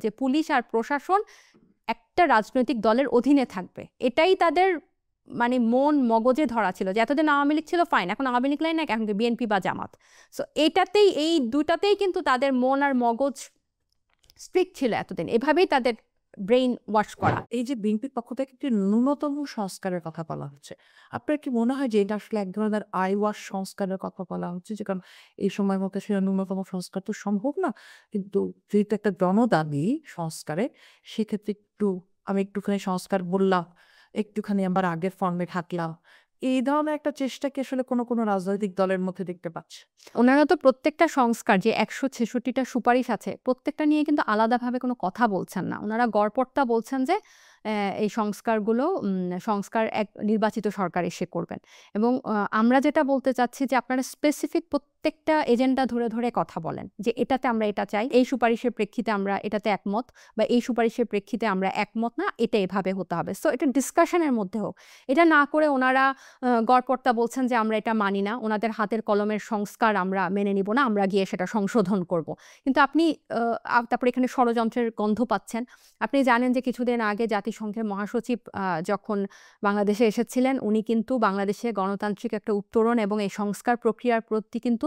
যে পুলিশ আর প্রশাসন একটা রাজনৈতিক দলের অধীনে থাকবে, এটাই তাদের মানে মন মগজে ধরা ছিল। যে এতদিন আওয়ামী লীগ ছিল ফাইন, এখন আওয়ামী লীগ লাইন না, এখন বিএনপি বা জামাত। সো এটাতেই, এই দুটাতেই কিন্তু তাদের মন আর মগজ স্ট্রিক্ট ছিল এতদিন, এভাবেই তাদের ব্রেইন ওয়াশ করা। এই যে বিএনপির পক্ষ থেকে একটি ন্যূনতম সংস্কারের কথা বলা হচ্ছে, আপনার কি মনে হয় যে এটা আসলে এক ধরনের আই ওয়াশ সংস্কারের কথা বলা হচ্ছে? যে কারণ এই সময় মতো সেটা ন্যূনতম সংস্কার তো সম্ভব না, কিন্তু যেহেতু একটা জনদাবি সংস্কারে, সেক্ষেত্রে আমি একটুখানি সংস্কার বললাম, একটুখানি আবার আগের ফর্মে থাকলাম, এই ধরনের একটা চেষ্টা কি আসলে কোনো কোনো রাজনৈতিক দলের মধ্যে দেখতে পাচ্ছে? ওনারা তো প্রত্যেকটা সংস্কার, যে ১৬৬টা সুপারিশ আছে, প্রত্যেকটা নিয়ে কিন্তু আলাদাভাবে কোনো কথা বলছেন না। ওনারা গড়পড়তা বলছেন যে এই সংস্কারগুলো সংস্কার এক নির্বাচিত সরকার এসে করবেন। এবং আমরা যেটা বলতে চাচ্ছি যে আপনারা স্পেসিফিক প্রত্যেকটা এজেন্ডা ধরে ধরে কথা বলেন যে এটাতে আমরা এটা চাই, এই সুপারিশের প্রেক্ষিতে আমরা এটাতে একমত, বা এই সুপারিশের প্রেক্ষিতে আমরা একমত না, এটা এভাবে হতে হবে। সো এটা ডিসকাশনের মধ্যে হোক। এটা না করে ওনারা গড়পড়তা বলছেন যে আমরা এটা মানি না, ওনাদের হাতের কলমের সংস্কার আমরা মেনে নিব না, আমরা গিয়ে সেটা সংশোধন করব। কিন্তু আপনি তারপরে এখানে ষড়যন্ত্রের গন্ধ পাচ্ছেন। আপনি জানেন যে কিছুদিন আগে জাতিসংঘের মহাসচিব যখন বাংলাদেশে এসেছিলেন, উনি কিন্তু বাংলাদেশে গণতান্ত্রিক একটা উত্তরণ এবং এই সংস্কার প্রক্রিয়ার প্রতি কিন্তু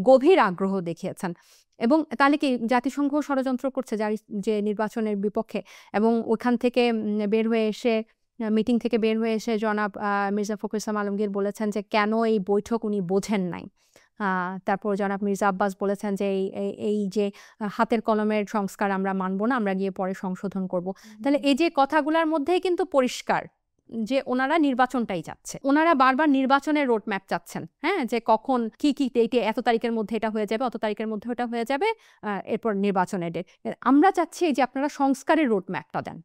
গভীর আগ্রহ দেখিয়েছেন। এবং তাহলে কি জাতিসংঘ ষড়যন্ত্র করছে যে নির্বাচনের বিপক্ষে? এবং ওখান থেকে বের হয়ে এসে, মিটিং থেকে বের হয়ে এসে জনাব মির্জা ফখরুল ইসলাম আলমগীর বলেছেন যে কেন এই বৈঠক উনি বোঝেন নাই। তারপর জনাব মির্জা আব্বাস বলেছেন যে এই যে হাতের কলমের সংস্কার আমরা মানব না, আমরা গিয়ে পরে সংশোধন করব। তাহলে এই যে কথাগুলোর মধ্যেই কিন্তু পরিষ্কার যে ওনারা নির্বাচনটাই চাচ্ছে। ওনারা বারবার নির্বাচনের রোড ম্যাপ চাচ্ছেন, হ্যাঁ, যে কখন কি এত তারিখের মধ্যে এটা হয়ে যাবে, অত তারিখের মধ্যে ওটা হয়ে যাবে, এরপর নির্বাচনের ডেট। আমরা চাচ্ছি যে আপনারা সংস্কারের রোড ম্যাপটা দেন।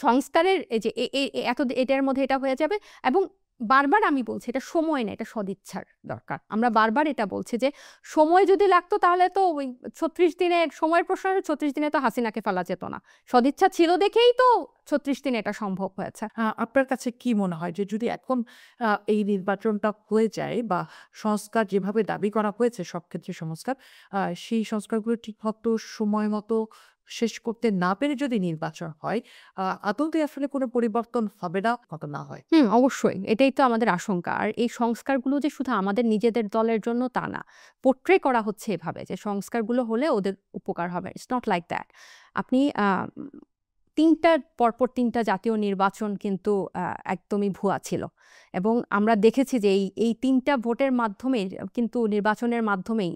সংস্কারের এই যে এটার মধ্যে এটা হয়ে যাবে। এবং বারবার আমি বলছি এটা সময় না, এটা সদিচ্ছার দরকার। আমরা বারবার এটা বলছি যে সময় যদি লাগতো তাহলে তো ওই ৩৬ দিনের সময়ের প্রশ্ন, ৩৬ দিনে তো হাসিনাকে ফেলা যেত না। সদিচ্ছা ছিল দেখেই তো ৩৬ দিনে এটা সম্ভব হয়েছে। আপনার কাছে কি মনে হয় যে যদি এখন এই নির্বাচনটা হয়ে যায়, বা সংস্কার যেভাবে দাবি করা হয়েছে সব ক্ষেত্রে সংস্কার, সেই সংস্কারগুলো ঠিক মতো সময় মতো শেষ করতে না পেরে যদি নির্বাচন হয়, আদতে আসলে কোনো পরিবর্তন হবে না, কত না হয়? অবশ্যই। এটাই তো আমাদের আশঙ্কা। আর এই সংস্কারগুলো যে শুধু আমাদের নিজেদের দলের জন্য তা না। পোর্ট্রে করা হচ্ছে এভাবে যে সংস্কারগুলো হলে ওদের উপকার হবে। It's not like that. আপনি ৩টা জাতীয় নির্বাচন কিন্তু একদমই ভুয়া ছিল। এবং আমরা দেখেছি যে এই ৩টা ভোটের মাধ্যমেই কিন্তু, নির্বাচনের মাধ্যমেই,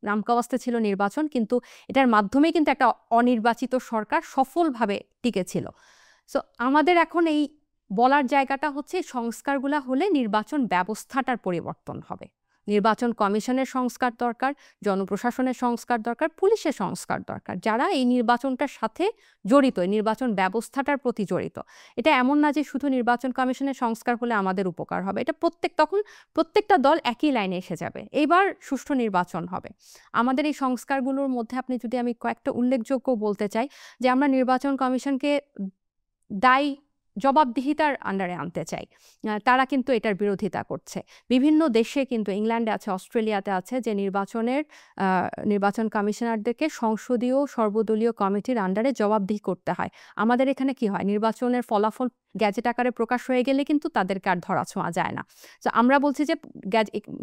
নামকাওয়াস্তে ছিল নির্বাচন, কিন্তু এটার মাধ্যমেই কিন্তু একটা অনির্বাচিত সরকার সফলভাবে টিকেছিল। সো আমাদের এখন এই বলার জায়গাটা হচ্ছে সংস্কারগুলা হলে নির্বাচন ব্যবস্থাটার পরিবর্তন হবে। নির্বাচন কমিশনের সংস্কার দরকার, জনপ্রশাসনের সংস্কার দরকার, পুলিশের সংস্কার দরকার, যারা এই নির্বাচনটার সাথে জড়িত, এই নির্বাচন ব্যবস্থাটার প্রতি জড়িত। এটা এমন না যে শুধু নির্বাচন কমিশনের সংস্কার হলে আমাদের উপকার হবে। এটা তখন প্রত্যেকটা দল একই লাইনে এসে যাবে। এইবার সুষ্ঠু নির্বাচন হবে। আমাদের এই সংস্কারগুলোর মধ্যে আপনি যদি, আমি কয়েকটা উল্লেখযোগ্য বলতে চাই, যে আমরা নির্বাচন কমিশনকে দায়ী জবাবদিহিতার আন্ডারে আনতে চাই। তারা কিন্তু এটার বিরোধিতা করছে। বিভিন্ন দেশে কিন্তু, ইংল্যান্ডে আছে, অস্ট্রেলিয়াতে আছে, যে নির্বাচন কমিশনারদেরকে সংসদীয় সর্বদলীয় কমিটির আন্ডারে জবাবদিহি করতে হয়। আমাদের এখানে কি হয়, নির্বাচনের ফলাফল গ্যাজেট আকারে প্রকাশ হয়ে গেলে কিন্তু তাদেরকে আর ধরাছোঁয়া যায় না। তো আমরা বলছি যে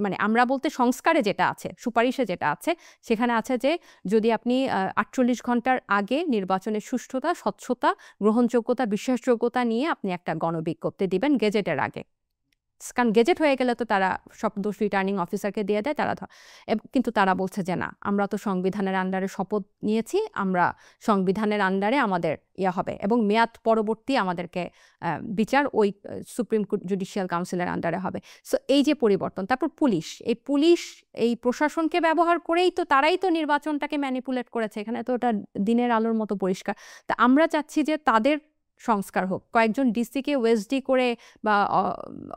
মানে আমরা বলতে সংস্কারে যেটা আছে, সুপারিশে যেটা আছে, সেখানে আছে যে যদি আপনি ৪৮ ঘন্টার আগে নির্বাচনের সুষ্ঠুতা, স্বচ্ছতা, গ্রহণযোগ্যতা, বিশ্বাসযোগ্যতা নিয়ে আপনি একটা গণবিজ্ঞপ্তি দিবেন গেজেটের আগে। কারণ গেজেট হয়ে গেলে তো তারা সব দোষ রিটার্নিং অফিসারকে দিয়ে দেয়, কিন্তু তারা বলছে যে না, আমরা তো সংবিধানের আন্ডারে শপথ নিয়েছি, আমরা সংবিধানের আন্ডারে আমাদের হবে, এবং মেয়াদ পরবর্তী আমাদেরকে বিচার ওই সুপ্রিম জুডিশিয়াল কাউন্সিলের আন্ডারে হবে। সো এই যে পরিবর্তন। তারপর পুলিশ এই প্রশাসনকে ব্যবহার করেই তো তারাই তো নির্বাচনটাকে ম্যানিপুলেট করেছে। এখানে তো ওটা দিনের আলোর মতো পরিষ্কার। তা আমরা চাচ্ছি যে তাদের সংস্কার হোক। কয়েকজন ডিসিকে ওএসডি করে বা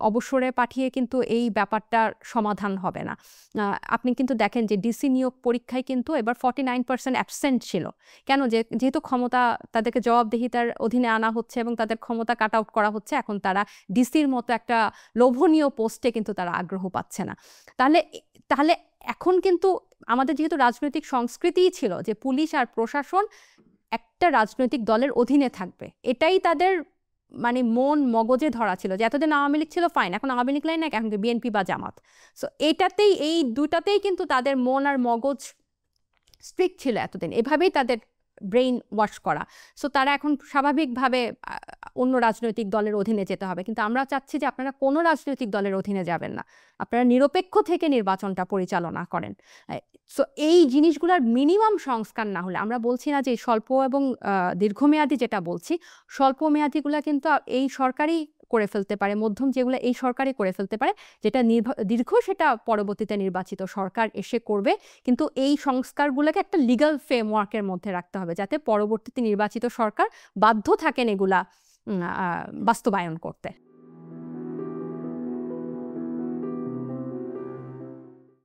অবসরে পাঠিয়ে কিন্তু এই ব্যাপারটার সমাধান হবে না। আপনি কিন্তু দেখেন যে ডিসি নিয়োগ পরীক্ষায় কিন্তু এবার 49% অ্যাবসেন্ট ছিল। কেন? যেহেতু ক্ষমতা, তাদেরকে জবাবদিহিতার অধীনে আনা হচ্ছে এবং তাদের ক্ষমতা কাট আউট করা হচ্ছে, এখন তারা ডিসির মতো একটা লোভনীয় পোস্টে কিন্তু তারা আগ্রহ পাচ্ছে না। তাহলে এখন কিন্তু আমাদের যেহেতু রাজনৈতিক সংস্কৃতিই ছিল যে পুলিশ আর প্রশাসন একটা রাজনৈতিক দলের অধীনে থাকবে, এটাই তাদের মানে মন মগজে ধরা ছিল। যে এতদিন আওয়ামী লীগ ছিল ফাইন, এখন আওয়ামী লীগ লাইন না, এখন বিএনপি বা জামাত। সো এটাতেই, এই দুটাতেই কিন্তু তাদের মন আর মগজ স্ট্রিক্ট ছিল এতদিন, এভাবেই তাদের ব্রেইন ওয়াশ করা। সো তারা এখন স্বাভাবিকভাবে অন্য রাজনৈতিক দলের অধীনে যেতে হবে। কিন্তু আমরা চাচ্ছি যে আপনারা কোনো রাজনৈতিক দলের অধীনে যাবেন না, আপনারা নিরপেক্ষ থেকে নির্বাচনটা পরিচালনা করেন। সো এই জিনিসগুলোর মিনিমাম সংস্কার না হলে, আমরা বলছি না যে স্বল্প এবং দীর্ঘমেয়াদী, যেটা বলছি স্বল্প মেয়াদীগুলো কিন্তু এই সরকারই করে ফেলতে পারে, মধ্যম যেগুলো এই সরকারই করে ফেলতে পারে, যেটা দীর্ঘ সেটা পরবর্তীতে নির্বাচিত সরকার এসে করবে। কিন্তু এই সংস্কারগুলোকে একটা লিগ্যাল ফ্রেমওয়ার্কের মধ্যে রাখতে হবে, যাতে পরবর্তীতে নির্বাচিত সরকার বাধ্য থাকেন এগুলা বাস্তবায়ন করতে।